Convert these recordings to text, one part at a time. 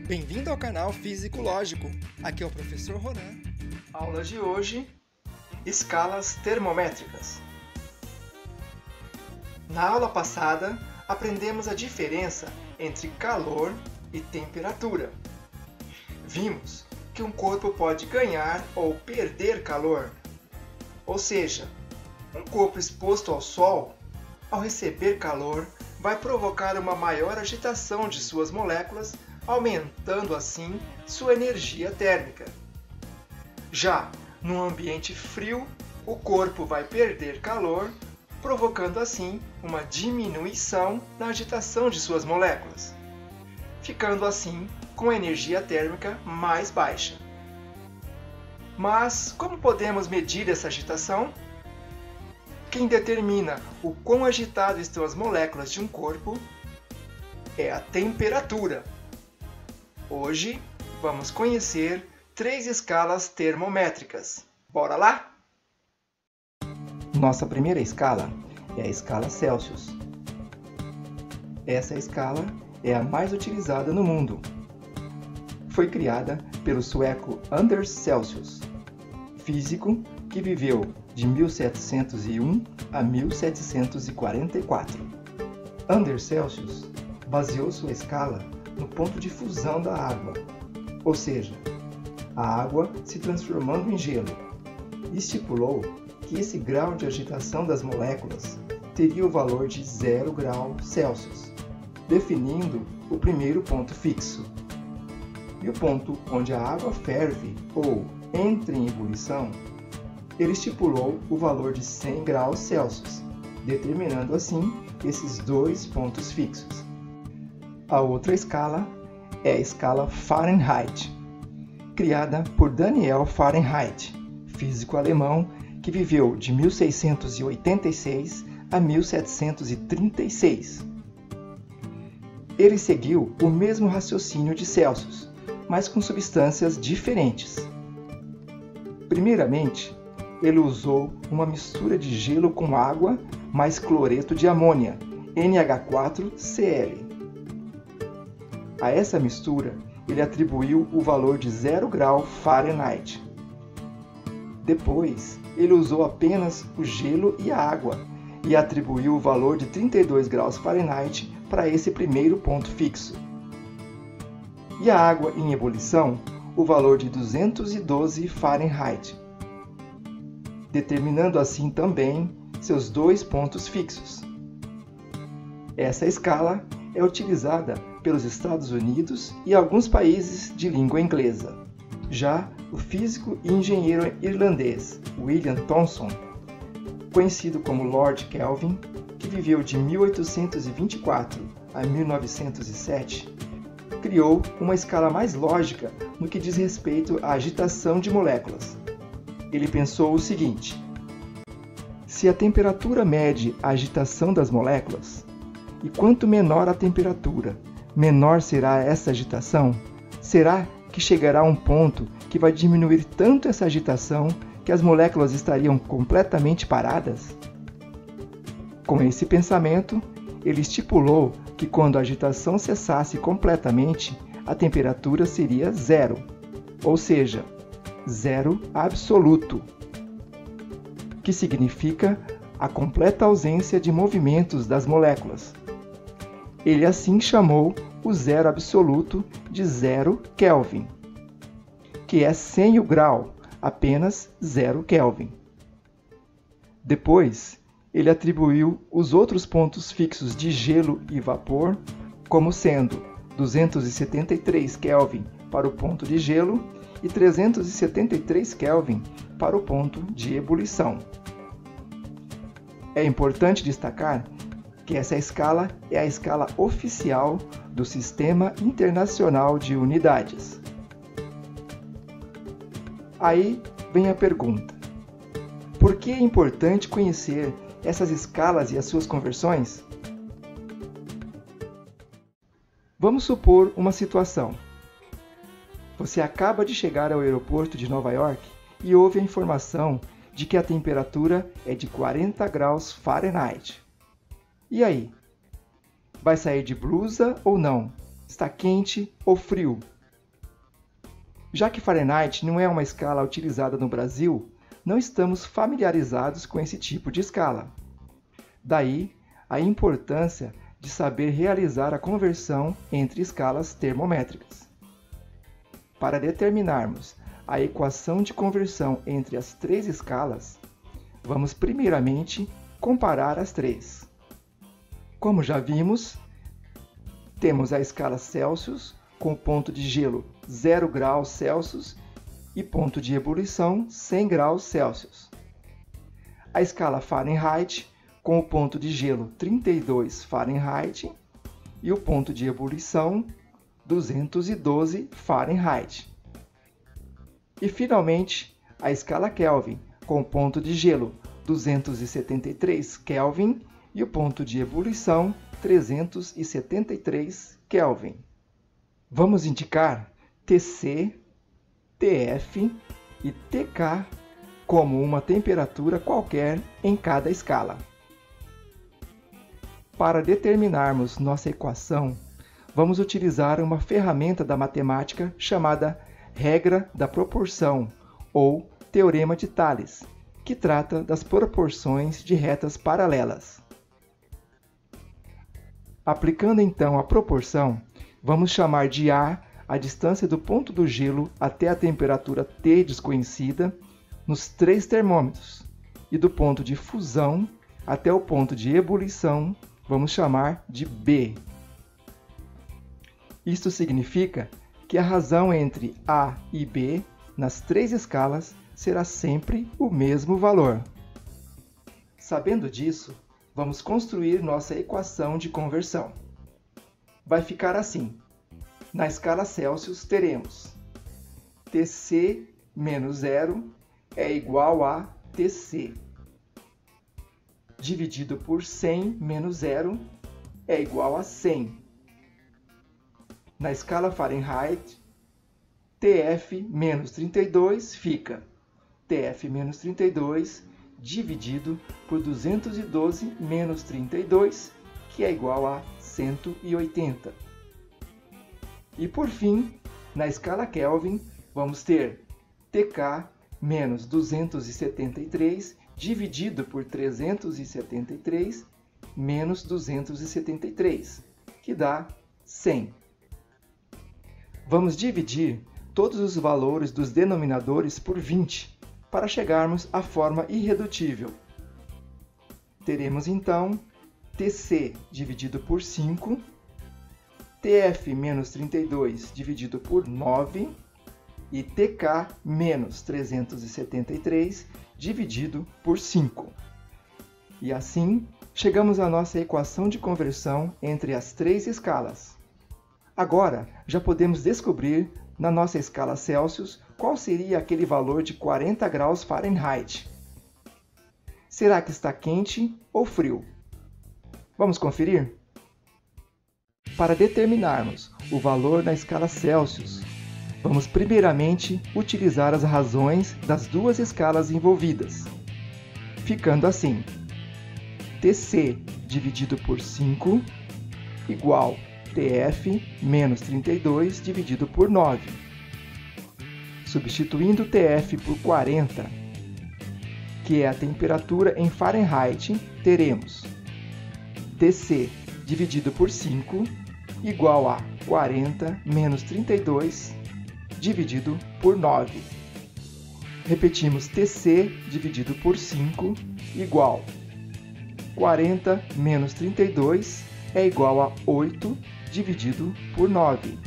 Bem-vindo ao canal Físico Lógico. Aqui é o professor Ronan. Aula de hoje: escalas termométricas. Na aula passada, aprendemos a diferença entre calor e temperatura. Vimos que um corpo pode ganhar ou perder calor. Ou seja, um corpo exposto ao sol, ao receber calor, vai provocar uma maior agitação de suas moléculas, aumentando assim sua energia térmica. Já num ambiente frio, o corpo vai perder calor, provocando assim uma diminuição na agitação de suas moléculas, ficando assim com a energia térmica mais baixa. Mas como podemos medir essa agitação? Quem determina o quão agitado estão as moléculas de um corpo é a temperatura. Hoje vamos conhecer 3 escalas termométricas. Bora lá? Nossa primeira escala é a escala Celsius. Essa escala é a mais utilizada no mundo. Foi criada pelo sueco Anders Celsius, físico que viveu de 1701 a 1744. Anders Celsius baseou sua escala no ponto de fusão da água, ou seja, a água se transformando em gelo, e estipulou que esse grau de agitação das moléculas teria o valor de 0 grau Celsius, definindo o primeiro ponto fixo. E o ponto onde a água ferve ou entra em ebulição, ele estipulou o valor de 100 graus Celsius, determinando assim esses 2 pontos fixos. A outra escala é a escala Fahrenheit, criada por Daniel Fahrenheit, físico alemão que viveu de 1686 a 1736. Ele seguiu o mesmo raciocínio de Celsius, mas com substâncias diferentes. Primeiramente, ele usou uma mistura de gelo com água mais cloreto de amônia, NH4Cl. A essa mistura, ele atribuiu o valor de 0 grau Fahrenheit. Depois, ele usou apenas o gelo e a água e atribuiu o valor de 32 graus Fahrenheit para esse primeiro ponto fixo. E a água em ebulição, o valor de 212 Fahrenheit, determinando assim também seus 2 pontos fixos. Essa escala é utilizada pelos Estados Unidos e alguns países de língua inglesa. Já o físico e engenheiro irlandês William Thomson, conhecido como Lord Kelvin, que viveu de 1824 a 1907, criou uma escala mais lógica no que diz respeito à agitação de moléculas. Ele pensou o seguinte: se a temperatura mede a agitação das moléculas, e quanto menor a temperatura, menor será essa agitação, será que chegará a um ponto que vai diminuir tanto essa agitação que as moléculas estariam completamente paradas? Com esse pensamento, ele estipulou que quando a agitação cessasse completamente, a temperatura seria 0, ou seja, 0 absoluto, que significa a completa ausência de movimentos das moléculas. Ele assim chamou o zero absoluto de 0 Kelvin, que é sem o grau, apenas 0 Kelvin. Depois, ele atribuiu os outros pontos fixos de gelo e vapor como sendo 273 Kelvin para o ponto de gelo e 373 Kelvin para o ponto de ebulição. É importante destacar que essa escala é a escala oficial do Sistema Internacional de Unidades. Aí vem a pergunta: por que é importante conhecer essas escalas e as suas conversões? Vamos supor uma situação. Você acaba de chegar ao aeroporto de Nova York e ouve a informação de que a temperatura é de 40 graus Fahrenheit. E aí? Vai sair de blusa ou não? Está quente ou frio? Já que Fahrenheit não é uma escala utilizada no Brasil, não estamos familiarizados com esse tipo de escala. Daí, a importância de saber realizar a conversão entre escalas termométricas. Para determinarmos a equação de conversão entre as três escalas, vamos primeiramente comparar as três. Como já vimos, temos a escala Celsius com ponto de gelo 0 graus Celsius e ponto de ebulição 100 graus Celsius. A escala Fahrenheit com o ponto de gelo 32 Fahrenheit e o ponto de ebulição 212 Fahrenheit. E finalmente, a escala Kelvin com o ponto de gelo 273 Kelvin e o ponto de ebulição 373 Kelvin. Vamos indicar Tc, Tf e Tk como uma temperatura qualquer em cada escala. Para determinarmos nossa equação, vamos utilizar uma ferramenta da matemática chamada regra da proporção ou teorema de Thales, que trata das proporções de retas paralelas. Aplicando então a proporção, vamos chamar de A a distância do ponto do gelo até a temperatura T desconhecida nos três termômetros, e do ponto de fusão até o ponto de ebulição vamos chamar de B. Isto significa que a razão entre A e B nas três escalas será sempre o mesmo valor. Sabendo disso, vamos construir nossa equação de conversão. Vai ficar assim. Na escala Celsius teremos Tc menos 0 é igual a Tc. Dividido por 100 menos 0 é igual a 100. Na escala Fahrenheit, Tf menos 32 fica Tf menos 32 dividido por 212 menos 32, que é igual a 180. E por fim, na escala Kelvin, vamos ter Tk menos 273 dividido por 373 menos 273, que dá 100. Vamos dividir todos os valores dos denominadores por 20, para chegarmos à forma irredutível. Teremos então Tc dividido por 5, Tf menos 32 dividido por 9 e Tk menos 373 dividido por 5. E assim, chegamos à nossa equação de conversão entre as três escalas. Agora, já podemos descobrir, na nossa escala Celsius, qual seria aquele valor de 40 graus Fahrenheit. Será que está quente ou frio? Vamos conferir? Para determinarmos o valor na escala Celsius, vamos primeiramente utilizar as razões das duas escalas envolvidas, ficando assim: Tc dividido por 5 igual Tf menos 32 dividido por 9. Substituindo Tf por 40, que é a temperatura em Fahrenheit, teremos Tc dividido por 5 igual a 40 menos 32 dividido por 9. Repetimos, Tc dividido por 5 igual 40 menos 32 é igual a 8 dividido por 9.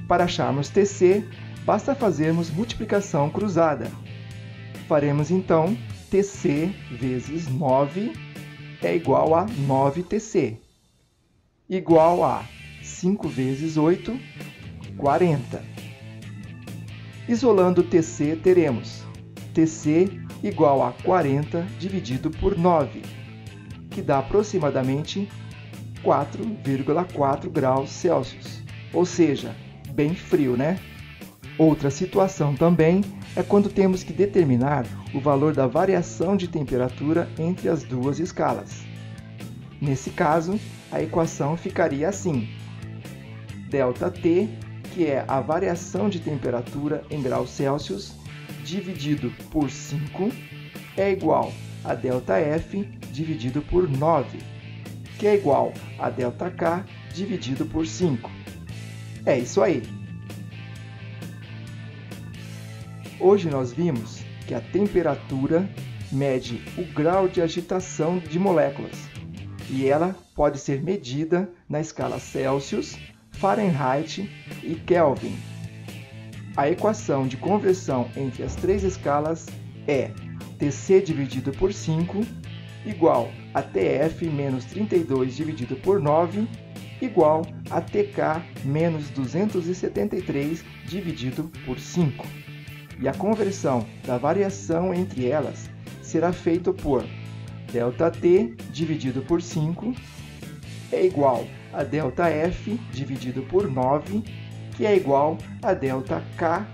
Para acharmos Tc, basta fazermos multiplicação cruzada. Faremos então Tc vezes 9 é igual a 9Tc, igual a 5 vezes 8, 40. Isolando Tc, teremos Tc igual a 40 dividido por 9, que dá aproximadamente 4,4 graus Celsius, ou seja, bem frio, né? Outra situação também é quando temos que determinar o valor da variação de temperatura entre as duas escalas. Nesse caso, a equação ficaria assim: ΔT, que é a variação de temperatura em graus Celsius dividido por 5, é igual a ΔF dividido por 9, que é igual a ΔK dividido por 5. É isso aí! Hoje nós vimos que a temperatura mede o grau de agitação de moléculas e ela pode ser medida na escala Celsius, Fahrenheit e Kelvin. A equação de conversão entre as três escalas é Tc dividido por 5 igual a Tf menos 32 dividido por 9 igual a Tk menos 273 dividido por 5. E a conversão da variação entre elas será feita por ΔT dividido por 5 é igual a ΔF dividido por 9, que é igual a ΔK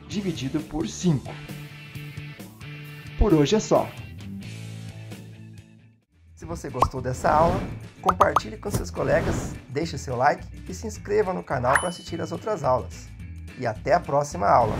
dividido por 5. Por hoje é só. Se você gostou dessa aula, compartilhe com seus colegas, deixe seu like e se inscreva no canal para assistir as outras aulas. E até a próxima aula!